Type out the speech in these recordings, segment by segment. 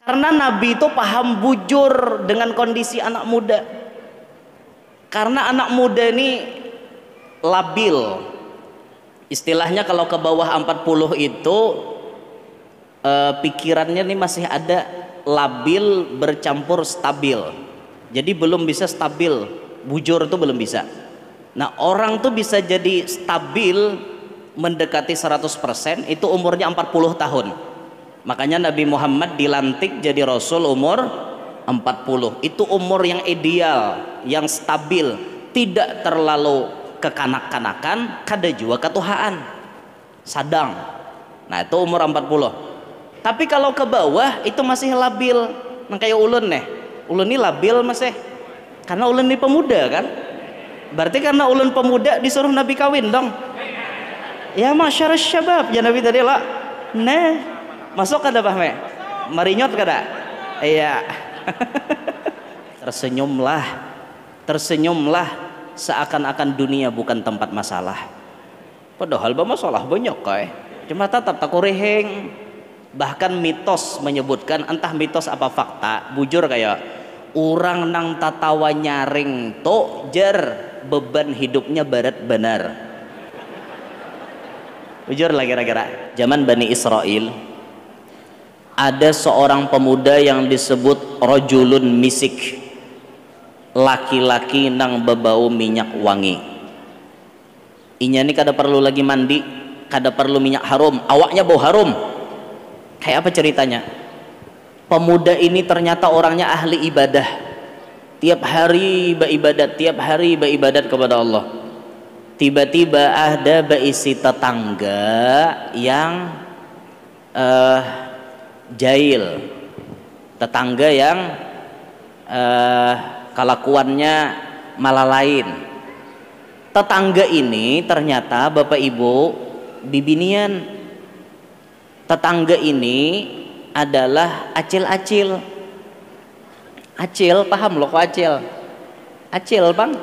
Karena Nabi itu paham bujur dengan kondisi anak muda. Karena anak muda ini labil. Istilahnya kalau ke bawah 40 itu pikirannya ini masih ada labil bercampur stabil. Jadi belum bisa stabil, bujur itu belum bisa. Nah, orang tuh bisa jadi stabil mendekati 100% itu umurnya 40 tahun. Makanya Nabi Muhammad dilantik jadi Rasul umur 40. Itu umur yang ideal, yang stabil, tidak terlalu kekanak-kanakan, kada juga ketuhaan, sadang. Nah, itu umur 40. Tapi kalau ke bawah itu masih labil. Nah, kayak ulun nih, ulun ini labil masih, karena ulun ini pemuda kan. Berarti karena ulun pemuda disuruh Nabi kawin dong. Ya masyarakat syabab, ya Nabi tadi lah. Nah, masuk kada pahme? Marinyot kada? Iya. Tersenyumlah seakan-akan dunia bukan tempat masalah. Padahal masalah banyak kae. Cuma tetap takureheng. Bahkan mitos menyebutkan, entah mitos apa fakta, bujur kayak orang nang tatawa nyaring to jer beban hidupnya barat benar. Bujur lah kira-kira. Zaman Bani Israel ada seorang pemuda yang disebut rajulun misik, laki-laki nang bebau minyak wangi. Inya ini kada perlu lagi mandi, kada perlu minyak harum, awaknya bau harum. Kayak apa ceritanya? Pemuda ini ternyata orangnya ahli ibadah, tiap hari beribadat kepada Allah. Tiba-tiba ada baisi tetangga yang jahil, tetangga yang kelakuannya malah lain. Tetangga ini ternyata bapak ibu bibinian. Tetangga ini adalah acil-acil. Acil, paham loh kok acil? Acil bang,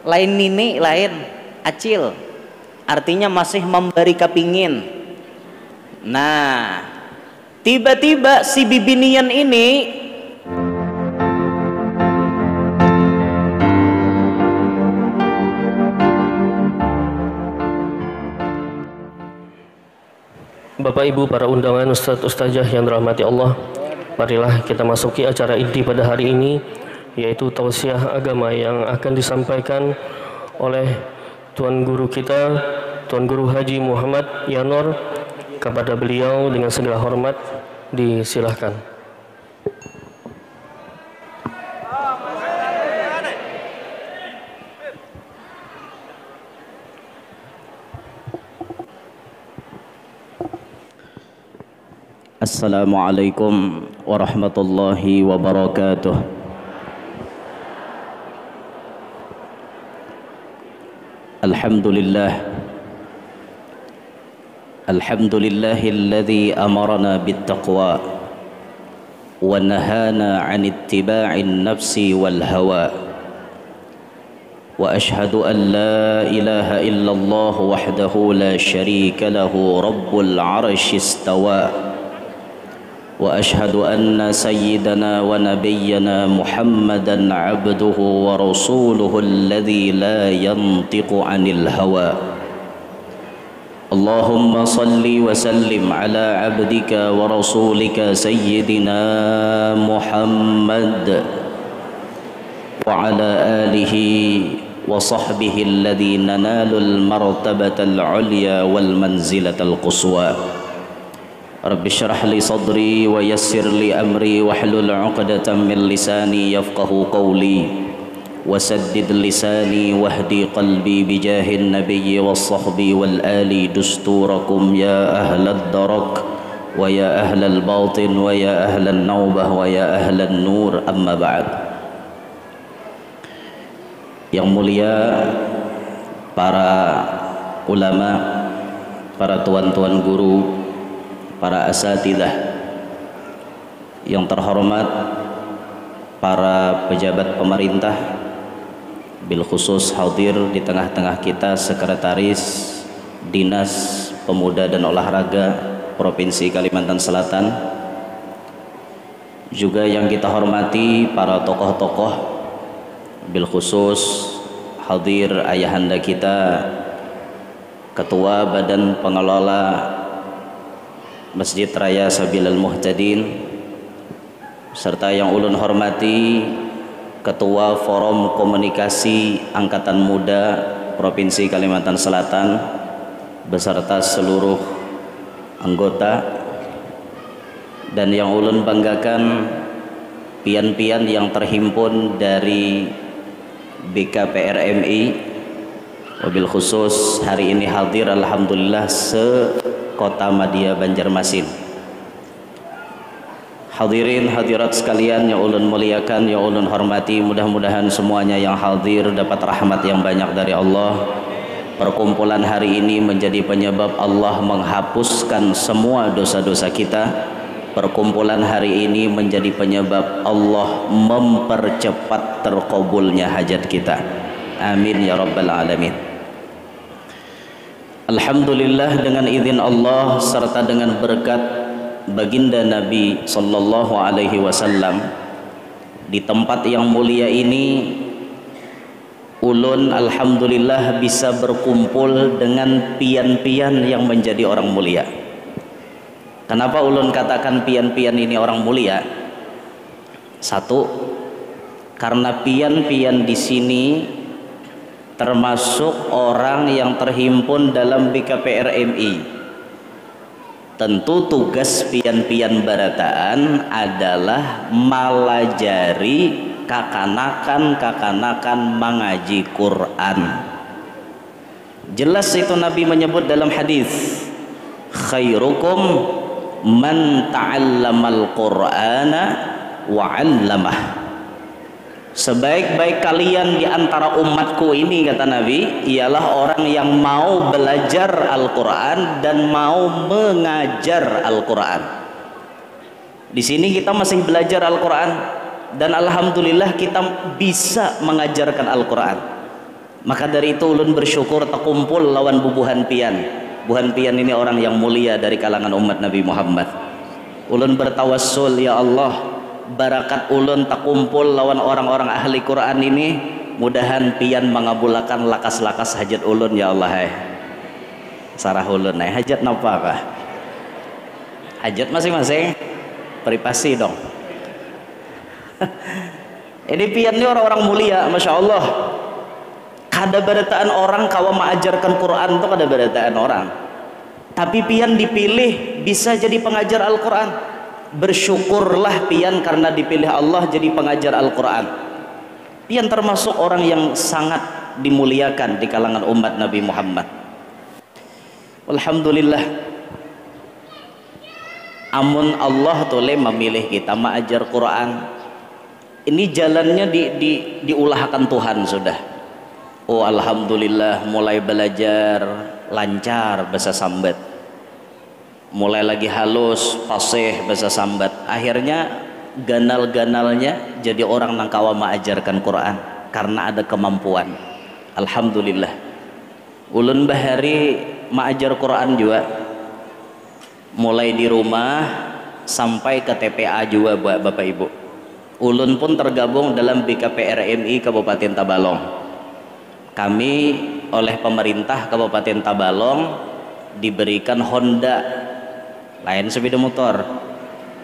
lain nini, lain acil. Artinya masih memberi kepingin. Nah, tiba-tiba si bibinian ini Bapak Ibu para undangan, Ustadz Ustazah yang dirahmati Allah, marilah kita masuki acara inti pada hari ini, yaitu tausiah agama yang akan disampaikan oleh Tuan Guru kita, Tuan Guru Haji Muhammad Yanor. Kepada beliau dengan segala hormat disilahkan. Assalamualaikum warahmatullahi wabarakatuh. Alhamdulillahilladzi amarna bittaqwa wa nahana 'an ittiba'in nafsi wal hawa. Wa ashhadu an la ilaha illallah wahdahu la syarika lahu rabbul 'arsy istawa. وأشهد أن سيدنا ونبينا محمدا عبده ورسوله الذي لا ينطق عن الهوى. اللهم صل وسلم على عبدك ورسولك سيدنا محمد وعلى آله وصحبه الذين نالوا المرتبة العليا والمنزلة القصوى. رب اشرح لي صدري ويسر لي أمري واحلل عقدة من لساني يفقه قولي وسدد لساني واهدي قلبي بجاه النبي والصحب والآل دستوركم يا أهل الدرك ويا أهل الباطن ويا أهل النوبة ويا أهل النور. أما بعد. Yang mulia para ulama, para tuan-tuan guru, para asatidzah, yang terhormat para pejabat pemerintah, bil khusus hadir di tengah-tengah kita Sekretaris Dinas Pemuda dan Olahraga Provinsi Kalimantan Selatan, juga yang kita hormati para tokoh-tokoh, bil khusus hadir ayahanda kita, Ketua Badan Pengelola Masjid Raya Sabilal Muhtadin, serta yang ulun hormati Ketua Forum Komunikasi Angkatan Muda Provinsi Kalimantan Selatan beserta seluruh anggota, dan yang ulun banggakan pian-pian yang terhimpun dari BKPRMI, wabil khusus hari ini hadir alhamdulillah se-Kota Madia Banjarmasin. Hadirin hadirat sekalian yang ulun muliakan, yang ulun hormati, mudah-mudahan semuanya yang hadir dapat rahmat yang banyak dari Allah. Perkumpulan hari ini menjadi penyebab Allah menghapuskan semua dosa-dosa kita. Perkumpulan hari ini menjadi penyebab Allah mempercepat terkabulnya hajat kita. Amin ya rabbal alamin. Alhamdulillah, dengan izin Allah serta dengan berkat baginda Nabi sallallahu alaihi wasallam, di tempat yang mulia ini ulun alhamdulillah bisa berkumpul dengan pian-pian yang menjadi orang mulia. Kenapa ulun katakan pian-pian ini orang mulia? Satu, karena pian-pian di sini termasuk orang yang terhimpun dalam BKPRMI. Tentu tugas pian-pian barataan adalah malajari kakanakan mengaji Quran. Jelas itu Nabi menyebut dalam hadis, khairukum man ta'allamal Qur'ana wa 'allamah. Sebaik-baik kalian di antara umatku ini, kata Nabi, ialah orang yang mau belajar Al-Quran dan mau mengajar Al-Quran. Di sini kita masih belajar Al-Quran dan alhamdulillah kita bisa mengajarkan Al-Quran. Maka dari itu ulun bersyukur terkumpul lawan bubuhan pian. Buhan pian ini orang yang mulia dari kalangan umat Nabi Muhammad. Ulun bertawassul, ya Allah, barakat ulun tak kumpul lawan orang-orang ahli Quran ini, mudahan pian mengabulkan lakas-lakas hajat ulun ya Allah. Sarah ulun hajat napa kah? Hajat masing-masing privasi dong. Ini pian ini orang-orang mulia, masya Allah. Kada barataan orang kawa mengajarkan Quran itu kada barataan orang. Tapi pian dipilih bisa jadi pengajar Al-Quran. Bersyukurlah pian karena dipilih Allah jadi pengajar Al-Quran. Pian termasuk orang yang sangat dimuliakan di kalangan umat Nabi Muhammad. Alhamdulillah, amun Allah tole memilih kita mengajar Quran, ini jalannya diulahkan Tuhan sudah. Oh alhamdulillah, mulai belajar lancar bahasa sambat, mulai lagi halus fasih bahasa sambat, akhirnya ganal-ganalnya jadi orang nang kawa mengajarkan Quran karena ada kemampuan. Alhamdulillah, ulun bahari mengajar Quran juga, mulai di rumah sampai ke TPA juga buat Bapak Ibu. Ulun pun tergabung dalam BKPRMI Kabupaten Tabalong. Kami oleh pemerintah Kabupaten Tabalong diberikan Honda, lain sepeda motor.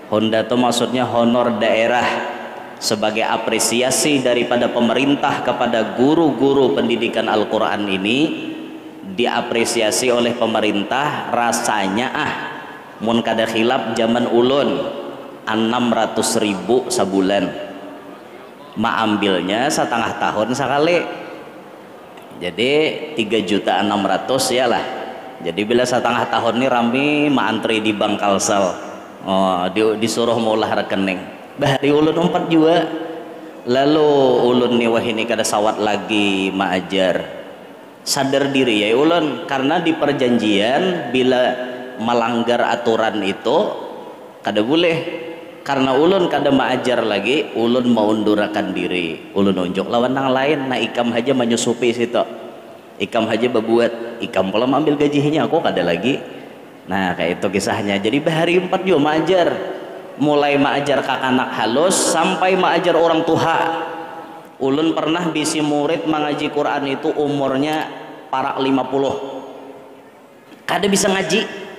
Honda itu maksudnya honor daerah, sebagai apresiasi daripada pemerintah kepada guru-guru pendidikan Al-Quran ini. Diapresiasi oleh pemerintah, rasanya mun kada khilaf zaman ulun 600.000 sebulan, ambilnya setengah tahun sekali, jadi 3.600.000 ya lah. Jadi bila setengah tahun ini rame antri di bank Kalsel, disuruh maulah rekening bahari ulun 4 juga. Lalu ulun nih wah ini kada sawat lagi maajar, sadar diri ya ulun, karena di perjanjian bila melanggar aturan itu kada boleh. Karena ulun kada maajar lagi, ulun maundurakan diri, ulun unjuk lawan nang lain, nah ikam aja menyusupi situ, ikam aja berbuat, ikam pula ambil gajinya, aku kada lagi. Nah kayak itu kisahnya. Jadi bahari 4 juga maajar, mulai mengajar kakanak halus sampai mengajar orang tua. Ulun pernah bisi murid mengaji Quran itu umurnya parak 50. Kada bisa ngaji.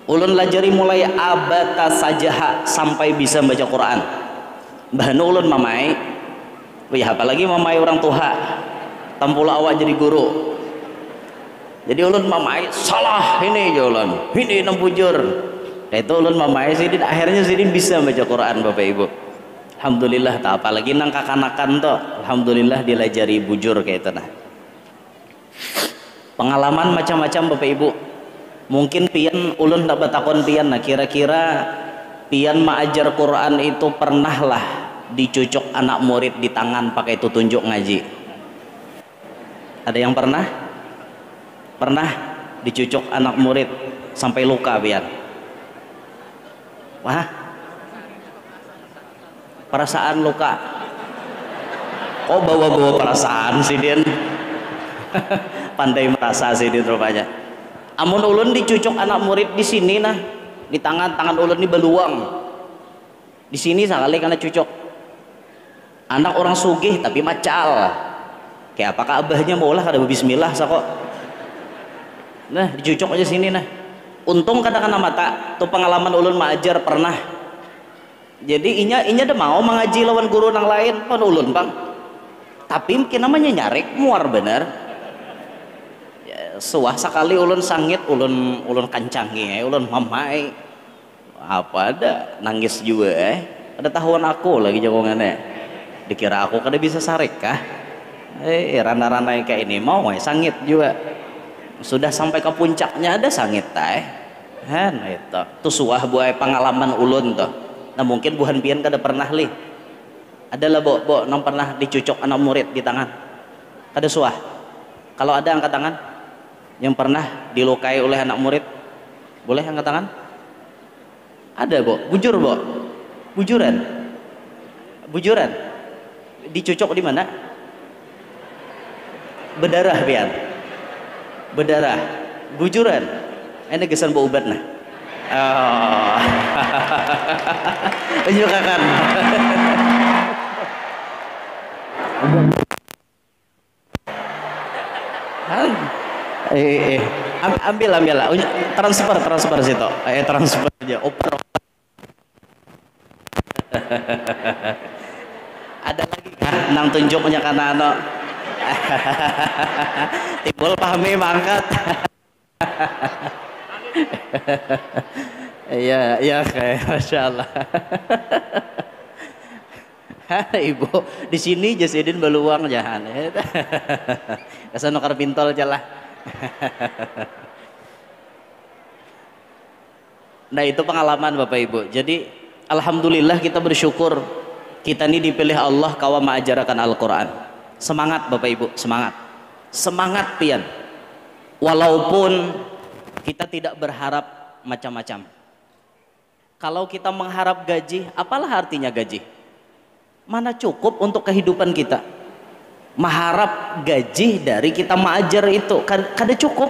Ulun lajari mulai abata sajaha sampai bisa baca Quran. Bahkan ulun mamai, ya apalagi mamai orang tua. Tampula awak jadi guru. Jadi ulun mamai salah ini jalan, ini nang bujur. Itu ulun mamai sidin akhirnya sidin bisa baca Quran Bapak Ibu. Alhamdulillah tak apalagi nang kakanakan toh. Alhamdulillah dilajari bujur kayak itu nah. Pengalaman macam-macam Bapak Ibu. Mungkin pian ulun tak batakon pian nah kira-kira pian mengajar Quran itu pernah lah dicucuk anak murid di tangan pakai itu tunjuk ngaji. Ada yang pernah? Pernah dicucuk anak murid sampai luka pian? Wah, perasaan luka. Oh bawa-bawa perasaan sih Din. Pandai merasa sih Din rupanya. Amun ulun dicucuk anak murid di sini nah, di tangan ulun ini beluang. Di sini sekali karena cucuk. Anak orang sugih tapi macal. Kayak apakah abahnya maulah kada bismillah sakok. Nah, dicucuk aja sini nah. Untung katakan mata, tuh pengalaman ulun mengajar pernah. Jadi inya ada mau mengaji lawan guru nang lain pun ulun bang. Tapi mungkin namanya nyarik muar bener. Suah sekali ulun sangit ulun kancangi ulun mamai apa ada nangis juga ada tahuan aku lagi jagongannya dikira aku kada bisa sarik kah rana-rana kayak ini mau sangit juga sudah sampai ke puncaknya ada sangit han itu tuh suah buat pengalaman ulun tuh. Nah mungkin buhan pian kada pernah li adalah bo nang pernah dicucuk anak murid di tangan kada suah. Kalau ada angkat tangan yang pernah dilukai oleh anak murid, boleh angkat tangan? Ada Bo, bujur Bo, bujuran, dicucuk di mana? Berdarah pian, berdarah, bujuran, ini kesan Bo ubat nah. Oh, tunjukkan. Ambil lah transfer situ transfer aja oper. Ada lagi kan nang tunjuknya karena ano timbul pahami mangkat. Iya kayak Masya Allah. Ibu di sini Jasidin beluang jahan kesana karbintol aja lah. Nah itu pengalaman Bapak Ibu. Jadi alhamdulillah kita bersyukur kita ini dipilih Allah kawa mengajarkan Al-Quran. Semangat Bapak Ibu, semangat pian. Walaupun kita tidak berharap macam-macam. Kalau kita mengharap gaji, apalah artinya gaji? Mana cukup untuk kehidupan kita? Mengharap gaji dari kita mengajar itu kada cukup.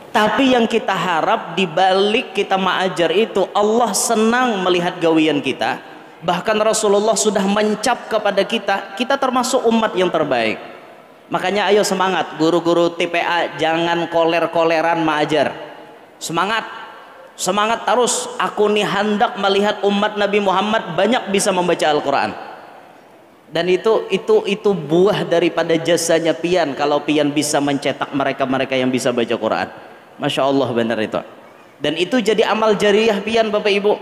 Tapi yang kita harap di balik kita mengajar itu Allah senang melihat gawian kita. Bahkan Rasulullah sudah mencap kepada kita termasuk umat yang terbaik. Makanya ayo semangat guru-guru TPA, jangan koler-koleran mengajar. Semangat terus. Aku nih hendak melihat umat Nabi Muhammad banyak bisa membaca Al-Quran. Dan itu buah daripada jasanya pian kalau pian bisa mencetak mereka yang bisa baca Quran. Masya Allah benar itu. Dan itu jadi amal jariyah pian Bapak Ibu,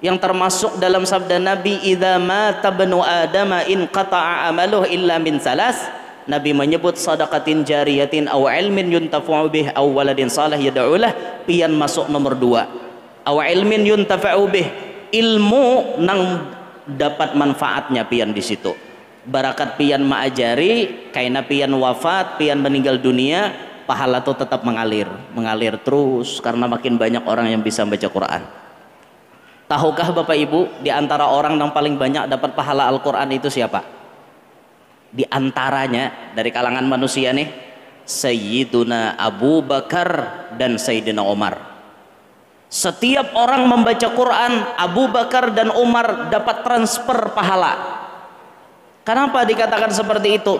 yang termasuk dalam sabda Nabi, idza mata banu adama in qata'a amaluhu illa min salas. Nabi menyebut sadaqatin jariyatin aw ilmin yuntafa'u bih aw waladin salih yad'ulah, pian masuk nomor 2. Aw ilmin yuntafa'u bih, ilmu nang dapat manfaatnya pian di situ. Barakat pian mengajari, kaina pian wafat, pian meninggal dunia, pahala itu tetap mengalir terus karena makin banyak orang yang bisa baca Quran. Tahukah Bapak Ibu di antara orang yang paling banyak dapat pahala Al-Quran itu siapa? Di antaranya dari kalangan manusia nih, Sayyiduna Abu Bakar dan Sayyidina Umar. Setiap orang membaca Quran, Abu Bakar dan Umar dapat transfer pahala. Kenapa dikatakan seperti itu?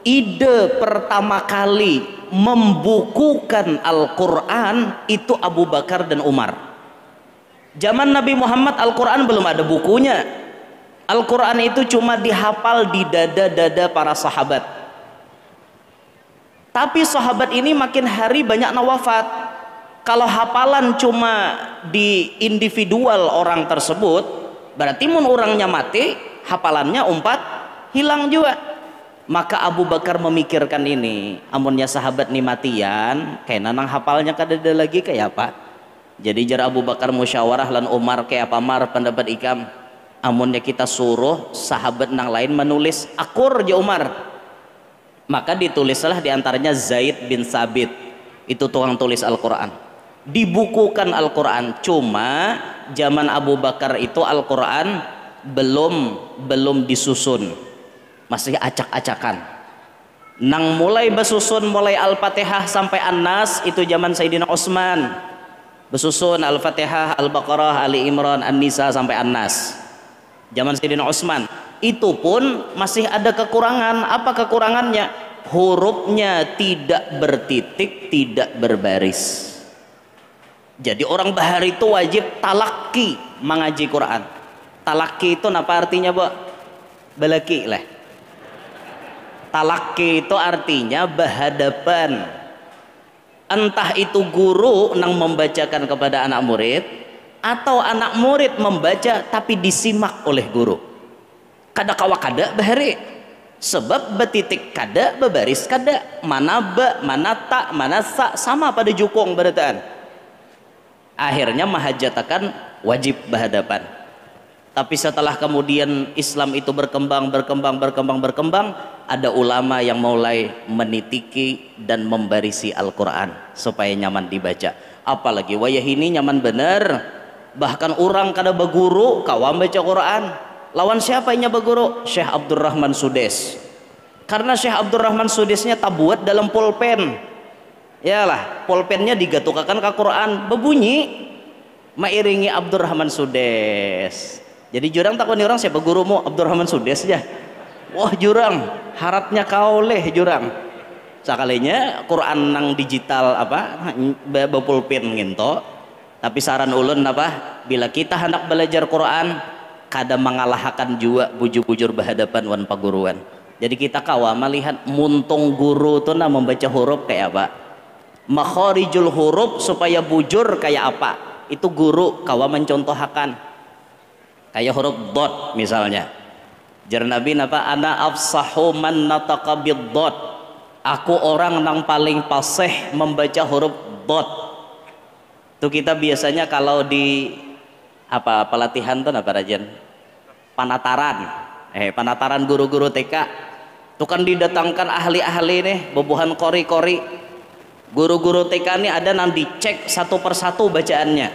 Ide pertama kali membukukan Al-Quran itu Abu Bakar dan Umar. Zaman Nabi Muhammad Al-Quran belum ada bukunya. Al-Quran itu cuma dihafal di dada-dada para sahabat. Tapi sahabat ini makin hari banyak wafat. Kalau hafalan cuma di individual orang tersebut, berarti mun orangnya mati, hafalannya hilang juga. Maka Abu Bakar memikirkan ini, amunnya sahabat nih matian, kayak nanang hafalnya kadada lagi kayak apa. Jadi jar Abu Bakar musyawarah lan Umar kayak apa mar pendapat ikam. Amunnya kita suruh sahabat nang lain menulis akur ya Umar. Maka ditulislah diantaranya Zaid bin Sabit, itu tukang tulis Al-Quran. Dibukukan Al-Quran, cuma zaman Abu Bakar itu Al-Quran belum disusun, masih acak-acakan. Nang mulai besusun mulai Al-Fatihah sampai An-Nas itu zaman Sayyidina Utsman. Besusun Al-Fatihah, Al-Baqarah, Ali Imran, An-Nisa sampai An-Nas. Zaman Sayyidina Utsman. Itu pun masih ada kekurangan. Apa kekurangannya? Hurufnya tidak bertitik, tidak berbaris. Jadi orang bahar itu wajib talaki mengaji Quran. Talaki itu apa artinya, Bu? Balaki lah. Talaki itu artinya berhadapan. Entah itu guru nang membacakan kepada anak murid, atau anak murid membaca tapi disimak oleh guru. Kada kawa kada bahari. Sebab betitik kada, bebaris kada. Mana ba, mana ta, mana sa, sama pada jukung berataan. Akhirnya mahajatakan wajib berhadapan. Tapi setelah kemudian Islam itu berkembang, ada ulama yang mulai menitiki dan membarisi Al-Quran supaya nyaman dibaca. Apalagi wayah ini nyaman bener. Bahkan orang kada beguru kawam baca Quran. Lawan siapa yang beguru? Syekh Abdurrahman Sudes. Karena Syekh Abdurrahman Sudesnya tabuat dalam pulpen. Yalah, pulpennya digatukakan ke Quran, berbunyi mairingi Abdurrahman Sudes. Jadi jurang takoni orang siapa gurumu? Abdurrahman Sudes ya. Wah jurang, harapnya kau leh jurang. Sakalinya Quran nang digital apa bepulpen nginto. Tapi saran ulun apa? Bila kita hendak belajar Quran, kada mengalahkan juga bujur-bujur berhadapan wan paguruan. Jadi kita kawa melihat muntung guru tuh membaca huruf kayak apa? Makharijul huruf supaya bujur kayak apa, itu guru kawa mencontohakan. Kayak huruf dot misalnya, jar Nabi napa ana afsahu man nataqa bid-dot, aku orang nang paling fasih membaca huruf dot. Itu kita biasanya kalau di apa pelatihan tuh apa rajan panataran guru-guru TK itu kan didatangkan ahli-ahli nih bobohan kori-kori. Guru-guru TK ini ada yang dicek satu persatu bacaannya,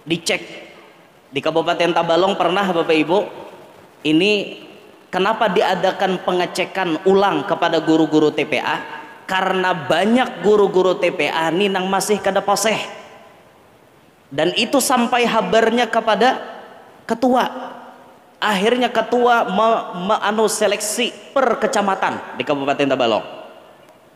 dicek. Di Kabupaten Tabalong pernah Bapak Ibu, ini kenapa diadakan pengecekan ulang kepada guru-guru TPA? Karena banyak guru-guru TPA ini yang masih kada fasih, dan itu sampai habarnya kepada ketua. Akhirnya ketua seleksi per kecamatan di Kabupaten Tabalong.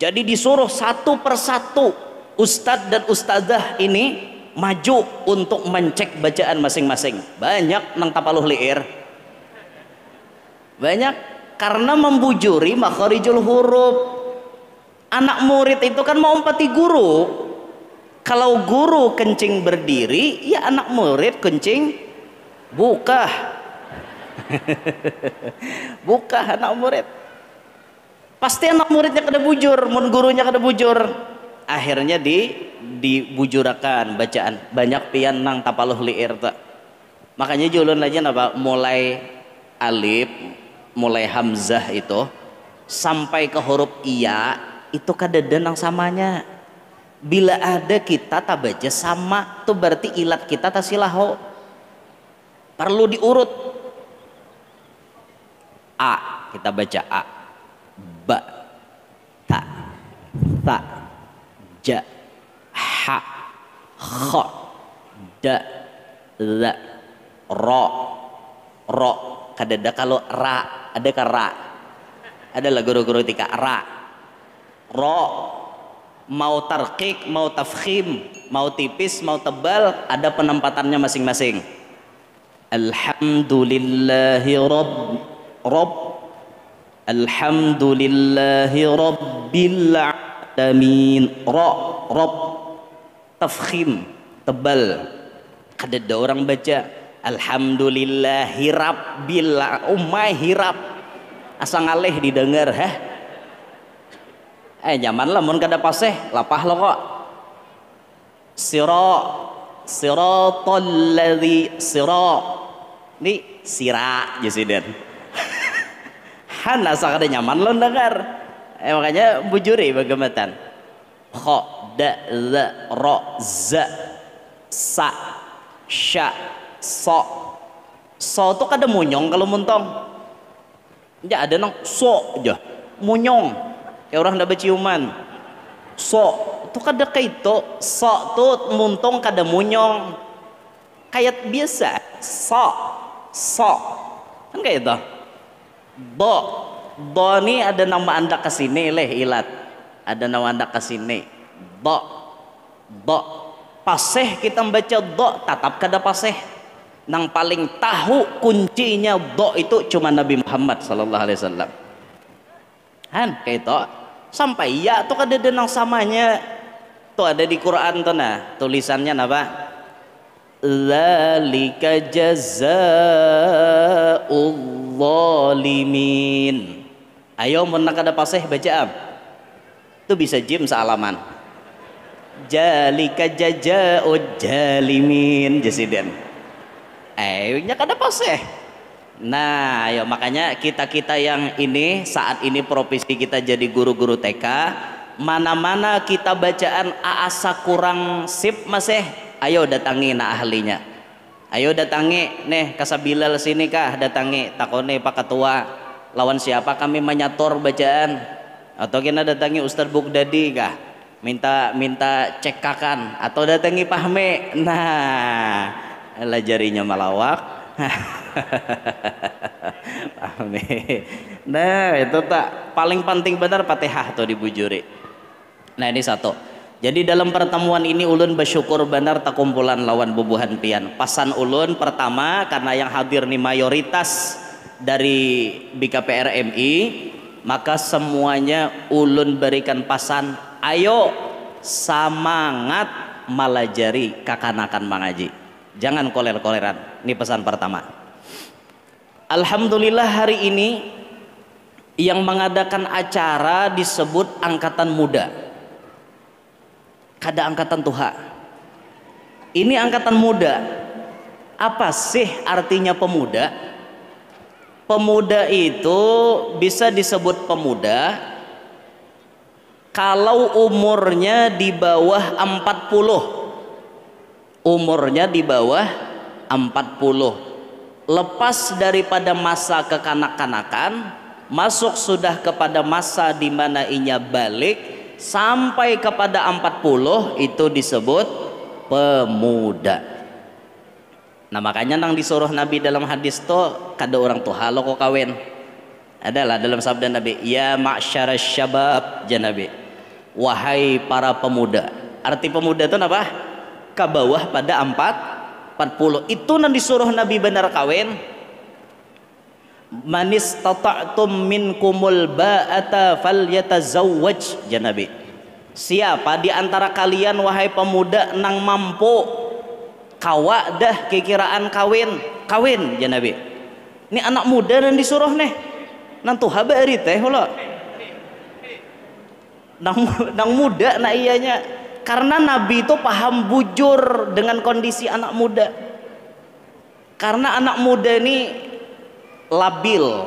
Jadi disuruh satu persatu ustadz dan ustadzah ini maju untuk mencek bacaan masing-masing. Banyak nang tapaluh liir. Banyak karena membujuri makharijul huruf. Anak murid itu kan mau empati guru. Kalau guru kencing berdiri, ya anak murid kencing buka. Buka anak murid. Pasti anak muridnya kada bujur, mun gurunya kada bujur. Akhirnya dibujurakan bacaan. Banyak pian nang tapaluh liir tak. Makanya julun aja apa mulai alif, mulai hamzah itu sampai ke huruf iya itu kada ada nang samanya. Bila ada kita tak baca sama tuh berarti ilat kita tak silaho. Perlu diurut. A kita baca A, ba, ta, ja, ha, kha, da za ro ro kadada. Kalau ra ada ka ra, adalah guru-guru tika ra ro, mau tarqiq mau tafkhim, mau tipis mau tebal, ada penempatannya masing-masing. Alhamdulillahi rabb alhamdulillahi rabbil alamin. Rabb tafkhim tebal, kadada orang baca alhamdulillahi rabbil hirap asa ngalih didengar nyaman lah mun kada paseh lapah lo kok. Siratal ladzi ni sira jasiden han asa kada nyaman lo dengar. Makanya bujuri bagematan kha da za ra za sa sya so tuh kada munyong kalau muntong ya ada nang so aja munyong kayak orang dah berciuman. So tuh kada kaito so tuh muntong kada munyong kayak biasa so kan kayak itu. Do ni ada nama anda kesini leh ilat, ada nama anda kesini do paseh kita membaca do tatap kada paseh. Nang paling tahu kuncinya do itu cuma Nabi Muhammad sallallahu alaihi wasallam. Han kayak itu sampai ya tuh ada nang samanya tuh ada di Quran tuh nah tulisannya apa? Dzalika jazaa'ul zalimin. Ayo mun kada paseh baca itu bisa jim sealaman. Jalika jazaa'ul jalimin jasiden. Nya kada paseh. Nah, ya makanya kita yang ini saat ini profesi kita jadi guru-guru TK, mana-mana kita bacaan asa kurang sip masih, ayo datangi na ahlinya. Ayo datangi nih kasabilal sini kah, datangi takone Pak Ketua, lawan siapa kami menyator bacaan, atau kita datangi Ustadz Bugdadi kah, minta cekakan, atau datangi Pahme. Nah lah jarinya malawak. Nah itu tak paling penting benar Fatihah tuh dibujuri. Nah ini satu. Jadi dalam pertemuan ini ulun bersyukur benar tak kumpulan lawan bubuhan pian. Pasan ulun pertama karena yang hadir nih mayoritas dari BKPR MI, maka semuanya ulun berikan pasan ayo semangat malajari kakanakan mangaji. Jangan koler-koleran. Ini pesan pertama. Alhamdulillah hari ini yang mengadakan acara disebut angkatan muda. Kada angkatan tuha. Ini angkatan muda. Apa sih artinya pemuda? Pemuda itu bisa disebut pemuda kalau umurnya di bawah 40. Umurnya di bawah 40, lepas daripada masa kekanak-kanakan, masuk sudah kepada masa di mana inya balik sampai kepada 40, itu disebut pemuda. Nah makanya nang disuruh Nabi dalam hadis tuh kada orang tuh halo kok kawin. Adalah dalam sabda Nabi, ya ma'syarasy syabab, Nabi, wahai para pemuda. Arti pemuda itu apa? Ke bawah pada 40 itu nan disuruh Nabi benar kawin. Manis tata'tum minkumul ba'ata falyatazawwaj, Nabi. Siapa di antara kalian wahai pemuda nang mampu kawa dah kekiraan kawin Nabi. Ini anak muda nan disuruh nih nang tuha bari teh lo nang muda na iyanya. Karena Nabi itu paham bujur dengan kondisi anak muda. Karena anak muda ini labil.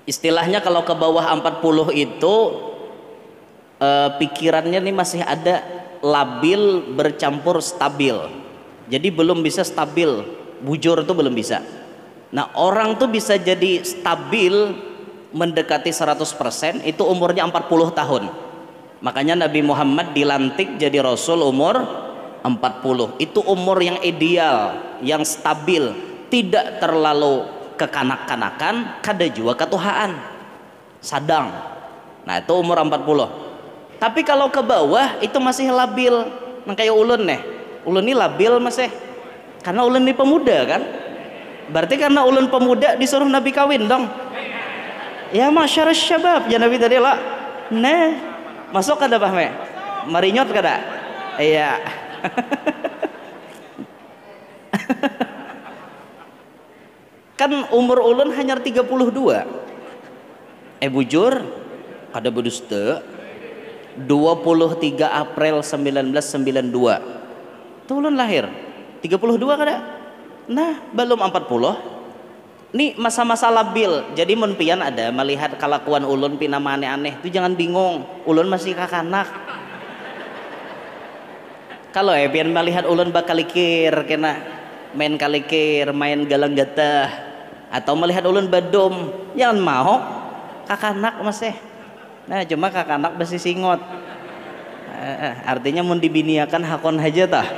Istilahnya kalau ke bawah 40 itu pikirannya nih masih ada labil bercampur stabil. Jadi belum bisa stabil, bujur itu belum bisa. Nah orang tuh bisa jadi stabil mendekati 100% itu umurnya 40 tahun. Makanya Nabi Muhammad dilantik jadi Rasul umur 40. Itu umur yang ideal, yang stabil, tidak terlalu kekanak-kanakan, kada juga ketuhaan, sadang. Nah itu umur 40. Tapi kalau ke bawah itu masih labil. Nah kayak ulun nih, ulun ini labil masih, karena ulun ini pemuda kan. Berarti karena ulun pemuda disuruh Nabi kawin dong. Ya masyarakat syabab, ya Nabi tadi lah. Nah, masuk kada pahme? Marinyot kada? Iya. Kan umur ulun hanya 32. Bujur kada berdusta. 23 April 1992. Itu ulun lahir. 32 kada? Nah, belum 40. Ini masa-masa labil. Jadi mun pian ada melihat kelakuan ulun pinama aneh-aneh itu jangan bingung, ulun masih kakanak. Kalau pian melihat ulun bakal likir kena main kalikir, main galang gatah, atau melihat ulun badum, jangan mau kakanak masih. Nah cuma kakanak besi singot. Artinya mun dibiniakan hakon aja tah.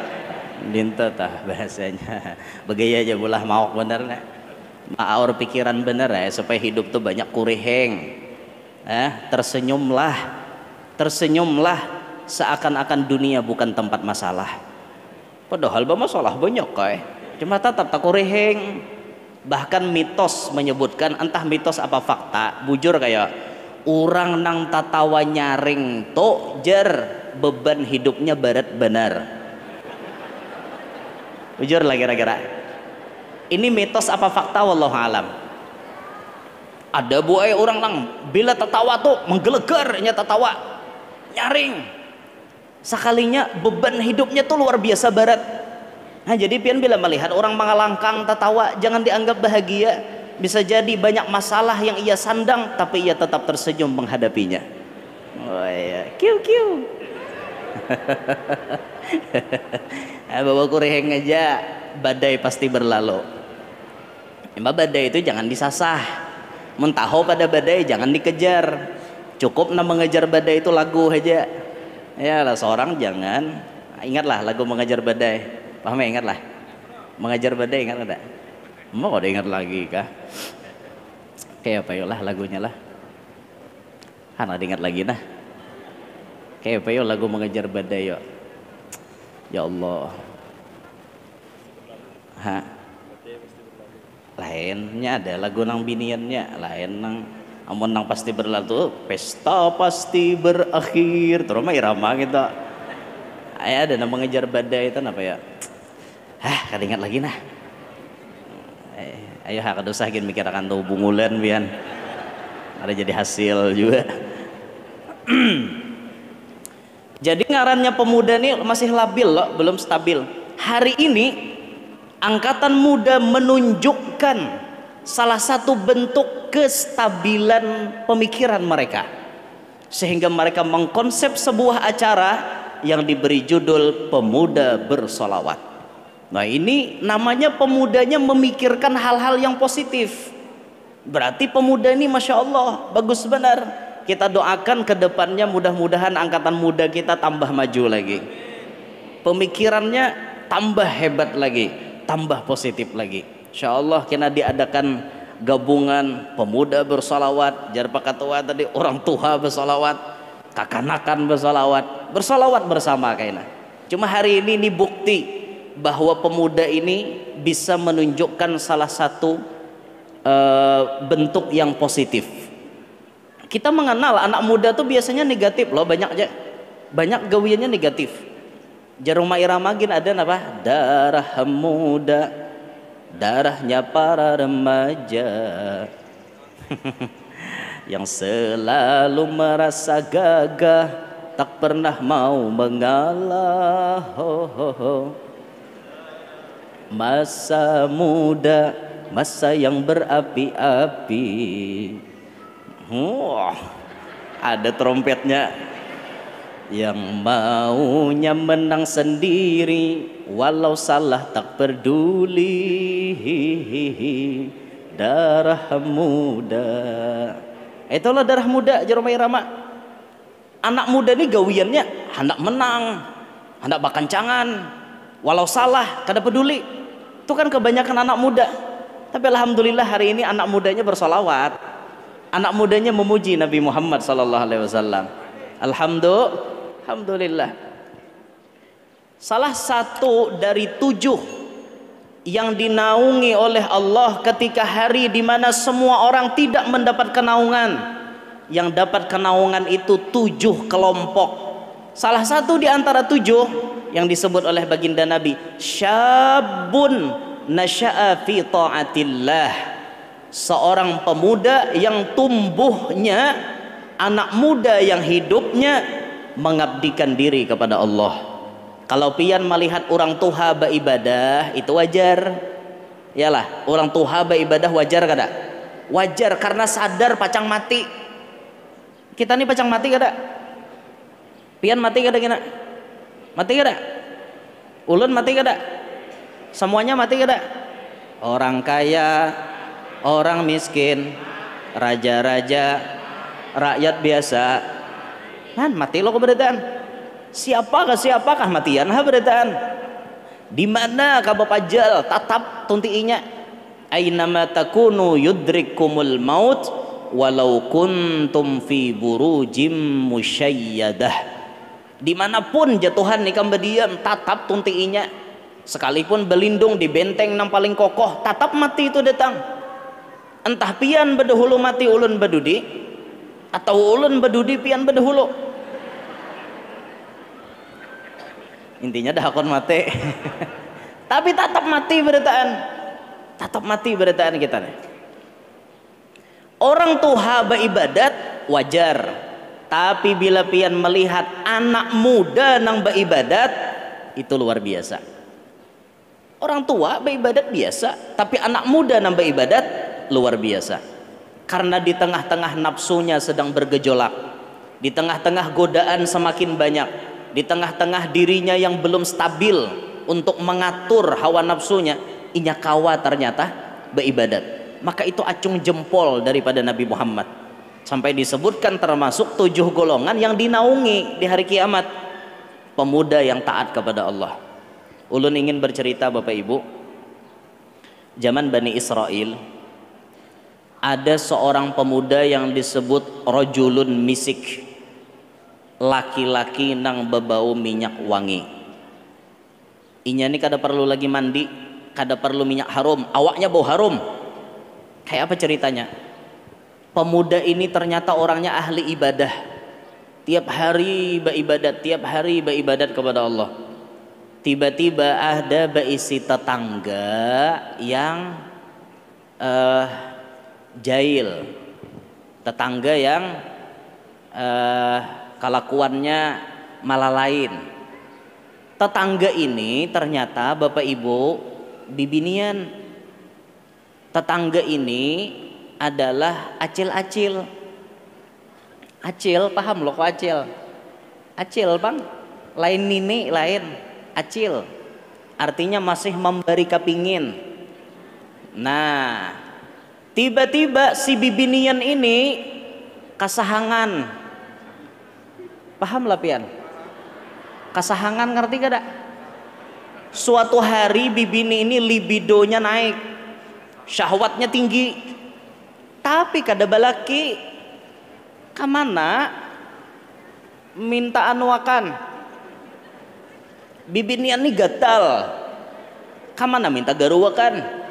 Dinta tah bahasanya. Begaya aja bulah mau bener nah. Maaur pikiran bener ya supaya hidup tuh banyak kuriheng. Tersenyumlah seakan-akan dunia bukan tempat masalah. Padahal masalah banyak kayak. Cuma tetap tak kuriheng. Bahkan mitos menyebutkan, entah mitos apa fakta, bujur kayak orang nang tatawa nyaring to jer beban hidupnya berat benar. Bujur lah kira-kira. Ini mitos apa fakta wallahu alam. Ada buai orang nang bila tertawa tuh menggelegarnya tertawa nyaring. Sekalinya beban hidupnya tuh luar biasa berat. Nah jadi pian bila melihat orang mengalangkang tertawa jangan dianggap bahagia. Bisa jadi banyak masalah yang ia sandang tapi ia tetap tersenyum menghadapinya. Oh iya, kiu. Bawa kureheng aja, badai pasti berlalu. Badai itu jangan disasah. Mentaho pada badai jangan dikejar. Cukup mengejar badai itu lagu aja. Ya lah seorang jangan. Ingatlah lagu mengejar badai. Paham ya, ingatlah. Mengejar badai ingat ada? Mau ada ingat lagi kah? Kayak apa yolah lagunya lah. Ada ingat lagi nah. Kayak apa yo lagu mengejar badai yo. Ya Allah. Lainnya ada lagu nang biniannya, lain nang amun nang pasti berlalu pesta pasti berakhir terus mah irama gitu. Ada nang mengejar badai itu apa ya? Kada ingat lagi nah. Ayo kada usah gin mikir akan tuh bungulan bian. Ada jadi hasil juga. Jadi ngarannya pemuda ini masih labil loh, belum stabil. Hari ini angkatan muda menunjukkan salah satu bentuk kestabilan pemikiran mereka, sehingga mereka mengkonsep sebuah acara yang diberi judul Pemuda Bersolawat. Nah ini namanya pemudanya memikirkan hal-hal yang positif. Berarti pemuda ini Masya Allah bagus benar. Kita doakan ke depannya mudah-mudahan angkatan muda kita tambah maju lagi, pemikirannya tambah hebat lagi, tambah positif lagi. Insya Allah kena diadakan gabungan pemuda bersolawat, jar pakatua tadi orang tua bersolawat, kakanakan bersolawat bersama kayaknya. Cuma hari ini bukti bahwa pemuda ini bisa menunjukkan salah satu bentuk yang positif. Kita mengenal anak muda tuh biasanya negatif loh, banyak gawiannya negatif. Jarumah iramagin ada apa? Darah muda, darahnya para remaja yang selalu merasa gagah, tak pernah mau mengalah. Masa muda, masa yang berapi-api. Ada trompetnya. Yang maunya menang sendiri, walau salah tak peduli. Darah muda. Itulah darah muda Jaromai Rama. Anak muda ini gawiannya hendak menang, hendak bakancangan, walau salah kada peduli. Itu kan kebanyakan anak muda. Tapi alhamdulillah hari ini anak mudanya bersolawat, anak mudanya memuji Nabi Muhammad sallallahu alaihi wasallam. Alhamdulillah. Salah satu dari 7 yang dinaungi oleh Allah ketika hari di mana semua orang tidak mendapat kenaungan. Yang dapat kenaungan itu 7 kelompok. Salah satu di antara 7 yang disebut oleh baginda Nabi, syabun nasya'a fi ta'atillah, seorang pemuda yang tumbuhnya, anak muda yang hidupnya mengabdikan diri kepada Allah. Kalau pian melihat orang tua beribadah itu wajar. Yalah, orang tua beribadah wajar kada? Wajar, karena sadar pacang mati. Kita nih pacang mati kada? Pian mati kada kena? Mati kada? Ulun mati kada? Semuanya mati kada? Orang kaya, orang miskin, raja-raja, rakyat biasa, kan mati lo keberadaan. Siapakah matian ha beradaan? Di mana ka bapajal tatap tuntiinya? Ainama takunu yudrikumul maut walau kuntum fi burujim musyayyadah. Dimanapun jatuhan nikam bediam tatap tuntiinya, sekalipun berlindung di benteng yang paling kokoh, tatap mati itu datang. Entah pian bedahulu mati ulun bedudi, atau ulun bedudi pian bedahulu. Intinya dah akon mati. Tapi tatap mati beritaan. Tatap mati beritaan kita nih. Orang tua beribadat wajar. Tapi bila pian melihat anak muda nang beribadat, itu luar biasa. Orang tua beribadat biasa, tapi anak muda nang beribadat luar biasa. Karena di tengah-tengah nafsunya sedang bergejolak, di tengah-tengah godaan semakin banyak, di tengah-tengah dirinya yang belum stabil untuk mengatur hawa nafsunya, inya kawa ternyata beribadat. Maka itu acung jempol daripada Nabi Muhammad. Sampai disebutkan termasuk 7 golongan yang dinaungi di hari kiamat. Pemuda yang taat kepada Allah. Ulun ingin bercerita Bapak Ibu, zaman Bani Israel ada seorang pemuda yang disebut rajulun misik, laki-laki nang bebau minyak wangi. Inya ini kada perlu lagi mandi, kada perlu minyak harum, awaknya bau harum. Kayak apa ceritanya? Pemuda ini ternyata orangnya ahli ibadah, tiap hari beribadat kepada Allah. Tiba-tiba ada beisi tetangga yang jahil, tetangga yang kelakuannya malah lain. Tetangga ini ternyata Bapak Ibu bibinian. Tetangga ini adalah acil-acil. Acil, paham loh kok acil? Acil bang, lain nini, lain acil. Artinya masih memberi kepingin. Nah, tiba-tiba si bibinian ini kasahangan. Paham lah pian? Kasahangan ngerti gak? Suatu hari bibini ini libidonya naik, syahwatnya tinggi, tapi kada balaki kamana minta anuakan. Bibinian ini gatal, kamana minta garuakan.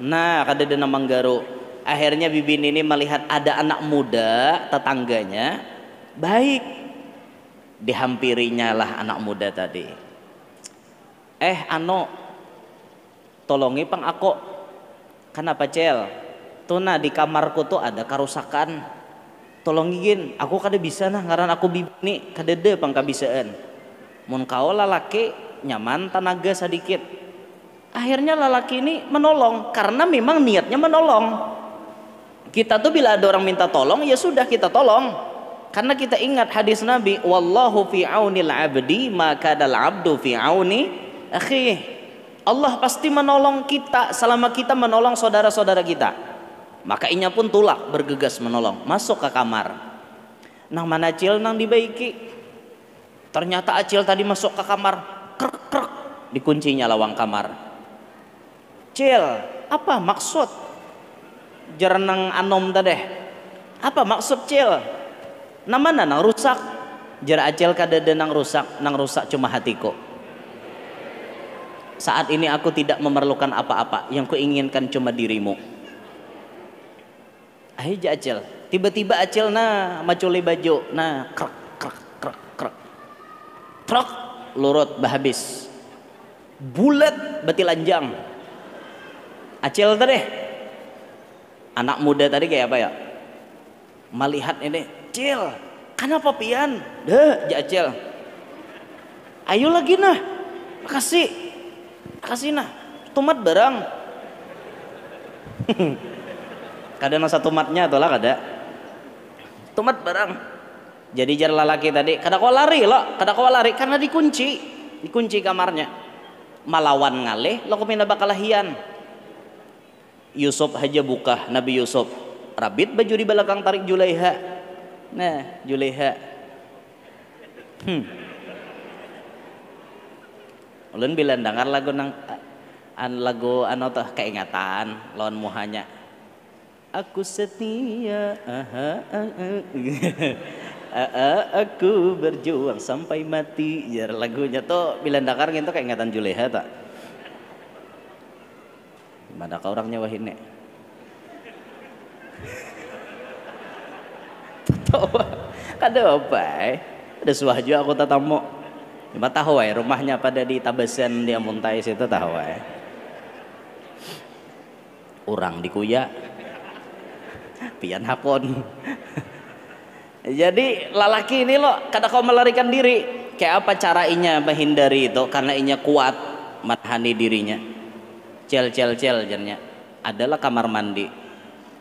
Nah kada ada namang garu. Akhirnya bibini ini melihat ada anak muda tetangganya baik, dihampirinya lah anak muda tadi. Tolongi pang aku. Kenapa cel? Tuna di kamarku tuh ada kerusakan. Tolongin, aku kada bisa nah ngaran aku bibini kada de pang kabisaan. Mun kau lalaki nyaman tenaga sedikit. Akhirnya lalaki ini menolong karena memang niatnya menolong. Kita tuh bila ada orang minta tolong ya sudah kita tolong. Karena kita ingat hadis Nabi, wallahu fi aunil abdi maka dal abdu fi auni akhi. Allah pasti menolong kita selama kita menolong saudara-saudara kita. Maka inya pun tulak bergegas menolong, masuk ke kamar. Nang manacil nang dibaiki. Ternyata Acil tadi masuk ke kamar, krek krek, dikuncinya lawang kamar. Cil, apa maksud jereneng anom tadi? Apa maksud Cil? Namana nang rusak? Jar Acil kadada nang rusak cuma hatiku. Saat ini aku tidak memerlukan apa-apa, yang kuinginkan cuma dirimu. Aja Acil, tiba-tiba Acil maculi baju, krek krek krek krek, truk lurut habis, bulat beti lanjang. Acil tadi, anak muda tadi kayak apa ya? Melihat ini, Cil, kenapa pian? Deh, Acil, ayo lagi makasih nah, tomat barang. Kadang satu tomatnya atau lah kada tomat barang. Jadi jar lalaki tadi kada kau lari karena dikunci kamarnya. Malawan ngalih lo kumina bakal hian. Yusuf haja buka, Nabi Yusuf rabit baju di belakang tarik Julaiha. Nah Julaiha ulun bila dengar lagu tuh keingatan lawan muhanya. Aku setia, aku berjuang sampai mati. Jar lagunya tuh bila dengar gitu keingatan Julaiha tak. Gimana kau orangnya wahine? Kada apa? Ada suahju aku tatamu. Cuma tahu rumahnya pada di Tabasan di Amuntai situ tahu orang dikuya pian hakon. Jadi lalaki ini lo kada kau melarikan diri. Kayak apa caranya menghindari itu? Karena inya kuat menghani dirinya. Cel jernya adalah kamar mandi.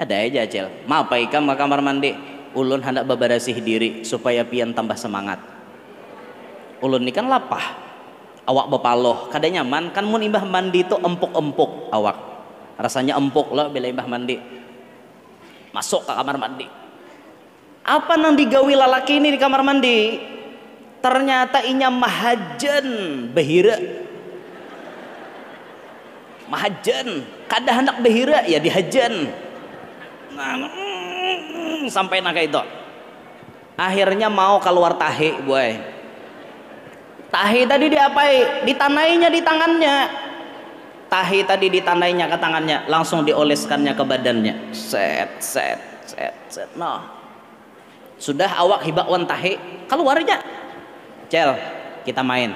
Ada aja Cel, apa ikam ke kamar mandi? Ulun hendak bebersih diri supaya pian tambah semangat. Ulun ini kan lapah, awak bepaloh, kada nyaman kan mun imbah mandi itu empuk awak, rasanya empuk loh bila imbah mandi. Masuk ke kamar mandi, apa nang digawi lalaki ini di kamar mandi? Ternyata inya mahajan behira. Mahajan, kada hendak behira ya dihajan. Sampai nak itu. Akhirnya mau keluar tahi, boy. Tahi tadi diapai? Ditanainya di tangannya. Tahi tadi ditanainya ke tangannya, langsung dioleskannya ke badannya. Set. Nah, sudah awak hibakwan tahi, keluarnya. Cel, kita main.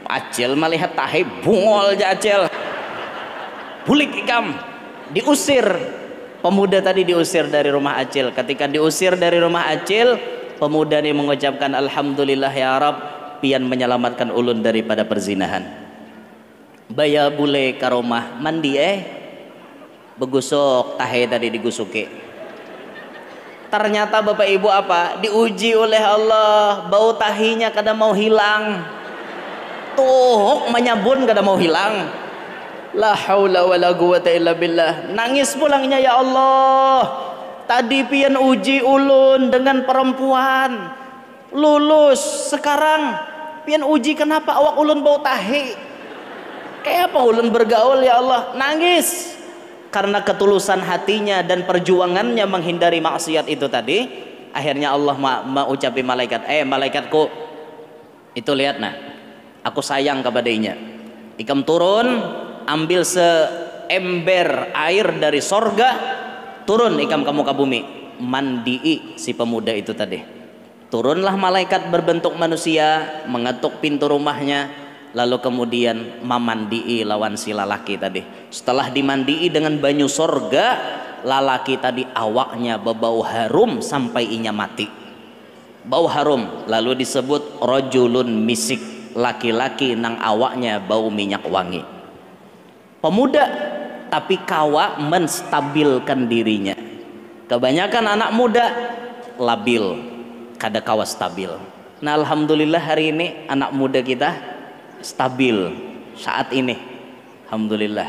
Acil melihat tahi, bungol aja Acil. Bulik ikam, diusir. Pemuda tadi diusir dari rumah Acil. Ketika diusir dari rumah Acil, pemuda ini mengucapkan alhamdulillah ya Rab, pian menyelamatkan ulun daripada perzinahan. Baya bule ke rumah mandi begusuk tahe tadi digusuki. Ternyata bapak ibu apa? Diuji oleh Allah, bau tahinya kada mau hilang. Tuh menyabun kada mau hilang. La haula wala quwata illa billah. Nangis pulangnya, ya Allah, tadi pian uji ulun dengan perempuan lulus, sekarang pian uji kenapa awak ulun bau tahi. Kayak apa ulun bergaul ya Allah? Nangis karena ketulusan hatinya dan perjuangannya menghindari maksiat itu tadi. Akhirnya Allah mengucapi malaikat, malaikatku itu lihat nah, aku sayang kepadanya. Ikam turun, ambil seember air dari sorga, turun ikam kamu ke bumi, mandii si pemuda itu tadi. Turunlah malaikat berbentuk manusia, mengetuk pintu rumahnya, lalu kemudian memandii lawan si lalaki tadi. Setelah dimandii dengan banyu sorga, lalaki tadi awaknya berbau harum sampai inya mati. Bau harum, lalu disebut rajulun misik, laki-laki nang awaknya bau minyak wangi. Pemuda tapi kawa menstabilkan dirinya. Kebanyakan anak muda labil, kada kawa stabil. Nah alhamdulillah hari ini anak muda kita stabil saat ini, alhamdulillah.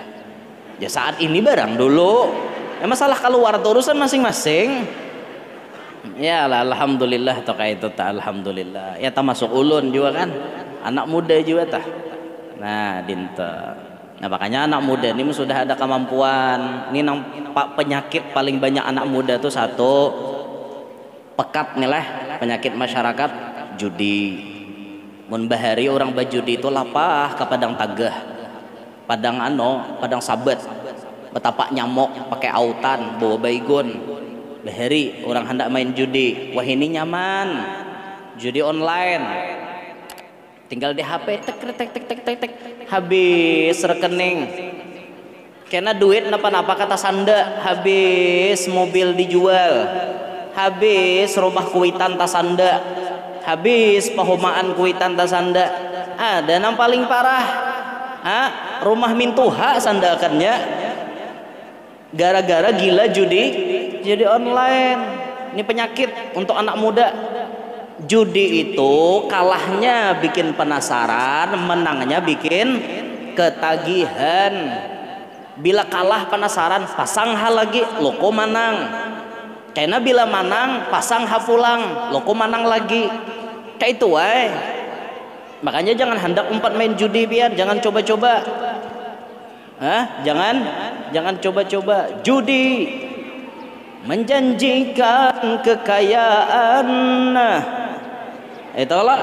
Ya saat ini barang dulu ya masalah keluar urusan masing-masing. Ya lah, alhamdulillah toh kayak itu ta, alhamdulillah. Ya termasuk ulun juga kan, anak muda juga tah. Nah, dinta. Nah, makanya anak muda ini sudah ada kemampuan. Ini nampak penyakit paling banyak anak muda tuh satu, pekat nih lah penyakit masyarakat, judi. Mun bahari orang bajudi itu lapah ke padang tagah, padang sabet, betapa nyamuk pakai autan bawa baygon. Bahari orang hendak main judi, wah ini nyaman, judi online, tinggal di HP tek tek tek tek tek tek, habis rekening, kena duit napa-napa kata sanda, habis mobil dijual, habis rumah kuitan tasanda, habis pahomaan kuitan tasanda. Ada yang paling parah, rumah mintuha sandakannya gara-gara gila judi online. Ini penyakit untuk anak muda. Judi itu kalahnya bikin penasaran, menangnya bikin ketagihan. Bila kalah penasaran, pasang hal lagi, loko manang. Karena bila manang, pasang hal pulang, loko manang lagi. Kayak itu makanya jangan hendak umpat main judi biar, jangan coba-coba. Jangan coba-coba. Judi menjanjikan kekayaan, itulah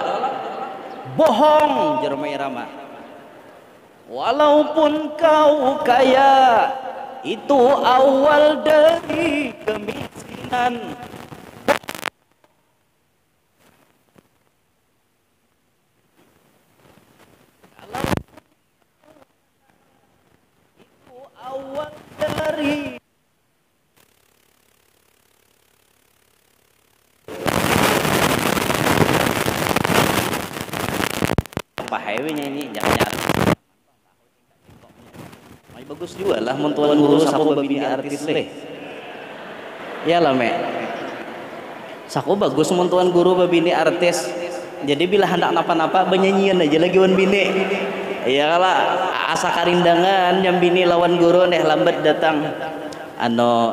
bohong jermai rama. Walaupun kau kaya, itu awal dari kemiskinan. Itu awal dari apa highway-nya ini, jangan nyari. Bagus juga lah mentuan guru saku babini artis leh. Ya lah me, saku bagus mentuan guru babini artis. Jadi bila hendak napa-napa benyanyian aja lagi wan bini. Iyalah, asa karindangan yang bini lawan guru nih lambat datang.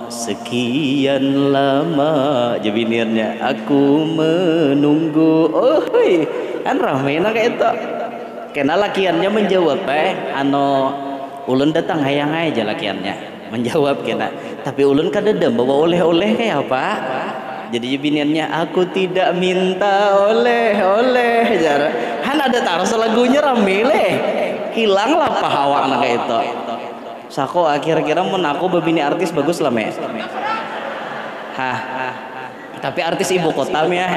Sekian lama jebinirnya aku menunggu. Kan ramai nak kayak itu. Kena lakiannya menjawab ulun datang hayang aja lakiannya menjawab kena, tapi ulun kadedem bawa oleh-oleh kayak apa. Jadi biniannya aku tidak minta oleh-oleh jar. Ada taruh lagunya rame leh, hilang lah pahawak nak kayak itu. Sako akhir-akhir mun aku babini artis bagus lah me. Tapi artis ibu kota ya.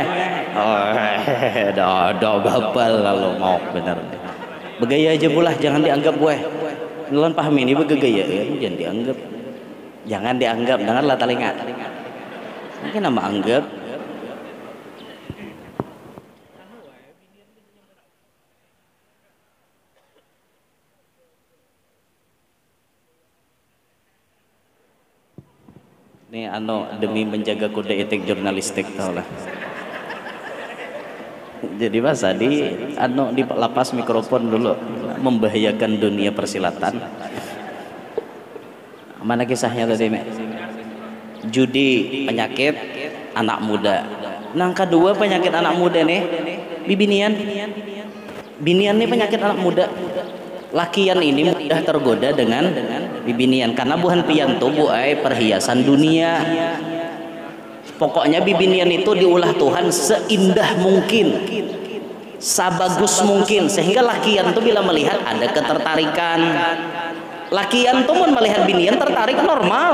Dah babal lalu mau bener. Begaya aja bulah, jangan dianggap gue. Nulan paham ini begaya ya, jangan dianggap, dengarlah telinga. Mungkin nama anggap. Ini demi menjaga kode etik jurnalistik tau lah. Jadi Mas Adi di lapas mikrofon dulu, membahayakan dunia persilatan. Mana kisahnya tadi Mek? Judi penyakit anak muda. Nah kedua penyakit anak muda nih bibinian nih penyakit anak muda. Lakian ini mudah tergoda dengan bibinian karena buhan pian tuh perhiasan dunia. Pokoknya bibinian itu diulah Tuhan seindah mungkin, sebagus mungkin, sehingga lakian tuh bila melihat ada ketertarikan. Lakian tuh mau melihat binian tertarik normal.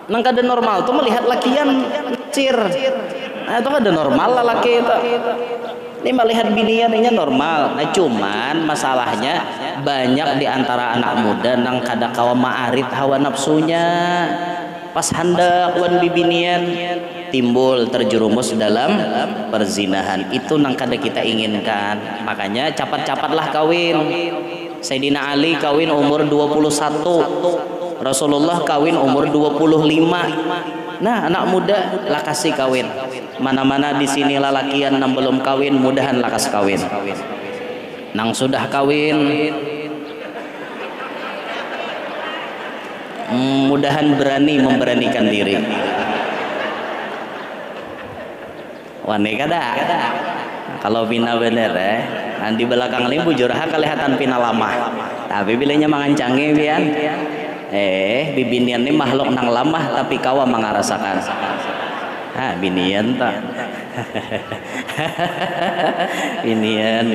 Nang kada normal tuh melihat lakian cir. Nah itu kada normal lah laki itu. Ini melihat binian ini normal. Nah cuman masalahnya banyak di antara anak muda nang kada kawa ma'arit hawa nafsunya. Pas hendak wan bibinian timbul terjerumus dalam perzinahan. Itu nang kada kita inginkan. Makanya cepat-cepatlah kawin. Sayyidina Ali kawin umur 21, Rasulullah kawin umur 25. Nah anak muda lah kasih kawin. Mana-mana di sini lalakian nang belum kawin, mudahan lakas kawin. Nang sudah kawin, mudahan berani memberanikan diri. Wani kada. Kalau pina bener nanti belakang ini bujurah kelihatan pina lama. Tapi bilanya mangancangi pian. Bibinian ini makhluk nang lama tapi kawa mangarasakan. Binian tak. Binian.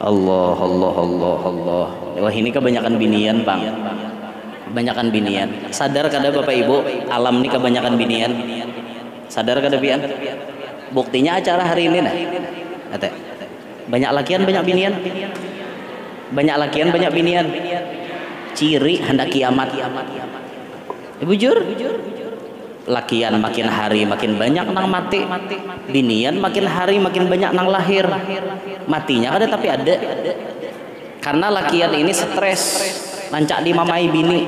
Allah. Wah ini kebanyakan binian bang. Kebanyakan binian. Sadar kada bapak ibu alam ini kebanyakan binian. Sadar kada pian? Buktinya acara hari ini nah. Banyak lakian banyak binian. Banyak lakian banyak binian. Ciri hendak kiamat. Bujur. Lakian makin hari makin banyak nang mati. Binian makin hari makin banyak nang lahir. Matinya kada tapi ada. Karena lakian ini stres. Lancak dimamai bini.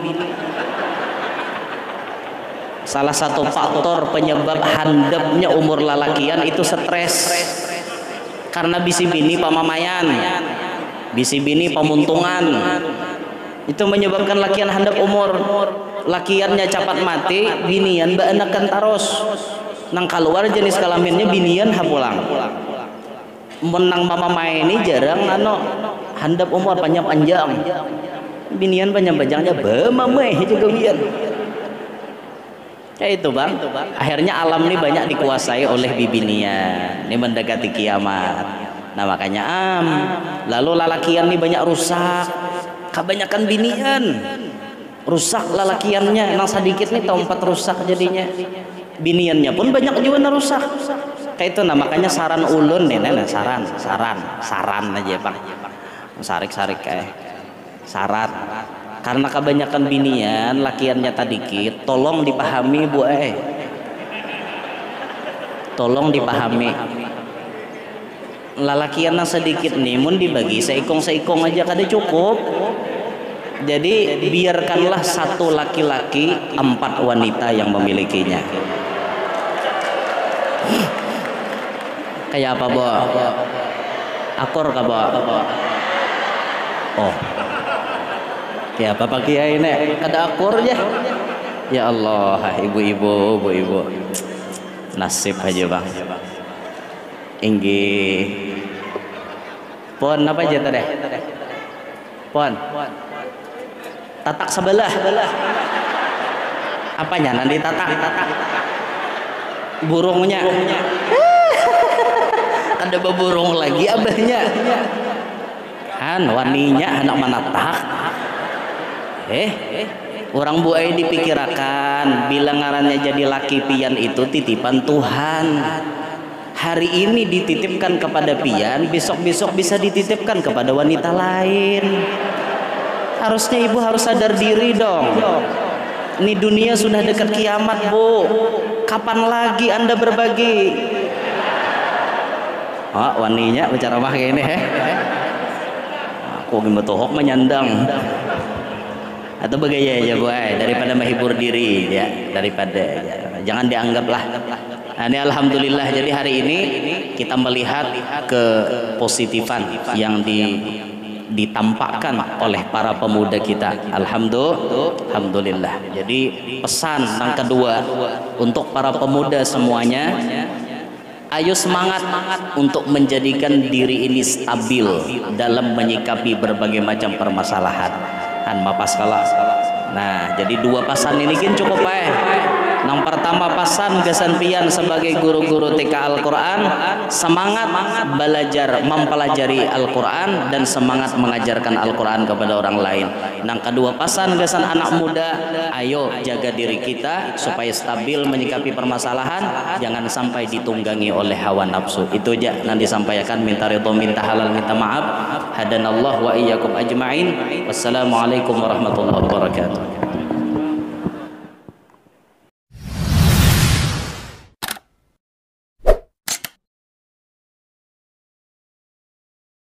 Salah satu faktor penyebab handapnya umur lalakian itu stres. Karena bisi bini pamamayan, bisi bini pemuntungan. Itu menyebabkan lakian handap umur. Lakiannya cepat mati, binian baanakan taros. Nang keluar jenis kelaminnya binian hapulang. Menang mamamai ini jarang handap umur panjang-panjang. Binian panjang-panjangnya bemamai juga bian. Ya itu bang, akhirnya alam ini banyak dikuasai oleh bibinian. Ini mendekati kiamat. Nah makanya lalu lalakian ini banyak rusak. Kebanyakan binian rusak lalakiannya. Nang sedikit nih tempat rusak jadinya. Biniannya pun banyak juga yang rusak. Kayak itu nah makanya saran ulun nih, saran aja bang. Sarik saran. Karena kebanyakan binian lakiannya tadikit, tolong dipahami bu tolong dipahami. Lalakian sedikit nih mun dibagi seikong aja kada cukup. Jadi biarkanlah satu laki-laki 4 wanita yang memilikinya. Kayak apa bu? Akor kah bu? Oh ya Bapak Kiai ini kada akur aja. Ya Allah, ibu-ibu nasib aja bang. Inggih pon apa aja tadi? Pon tatak sebelah. Apanya nanti tatak? Burungnya. Ada beburung lagi abahnya. Kan waninya anak manatak. Orang buai dipikirakan bilang ngarannya jadi laki pian itu titipan Tuhan. Hari ini dititipkan kepada pian, besok-besok bisa dititipkan kepada wanita lain. Harusnya ibu harus sadar diri dong. Ini dunia sudah dekat kiamat bu. Kapan lagi anda berbagi? Waninya bicara mah kayak ini Aku gimana menyandang. Atau bagaya aja boy daripada menghibur diri ya, daripada jangan dianggaplah. Nah, ini alhamdulillah jadi hari ini kita melihat kepositifan yang ditampakkan oleh para pemuda kita. Alhamdulillah. Jadi pesan yang kedua untuk para pemuda semuanya, ayo semangat untuk menjadikan diri ini stabil dalam menyikapi berbagai macam permasalahan. Mapas kalah. Nah, jadi 2 pasan ini kan cukup Yang pertama pasan gasan pian sebagai guru-guru TK Al-Quran, semangat belajar mempelajari Al-Quran dan semangat mengajarkan Al-Quran kepada orang lain. Yang kedua pasan gasan anak muda, ayo jaga diri kita supaya stabil menyikapi permasalahan, jangan sampai ditunggangi oleh hawa nafsu. Itu aja nanti sampaikan, minta ridho, minta halal, minta maaf. Hadanallah wa iyyakum ajma'in. Wassalamualaikum warahmatullahi wabarakatuh.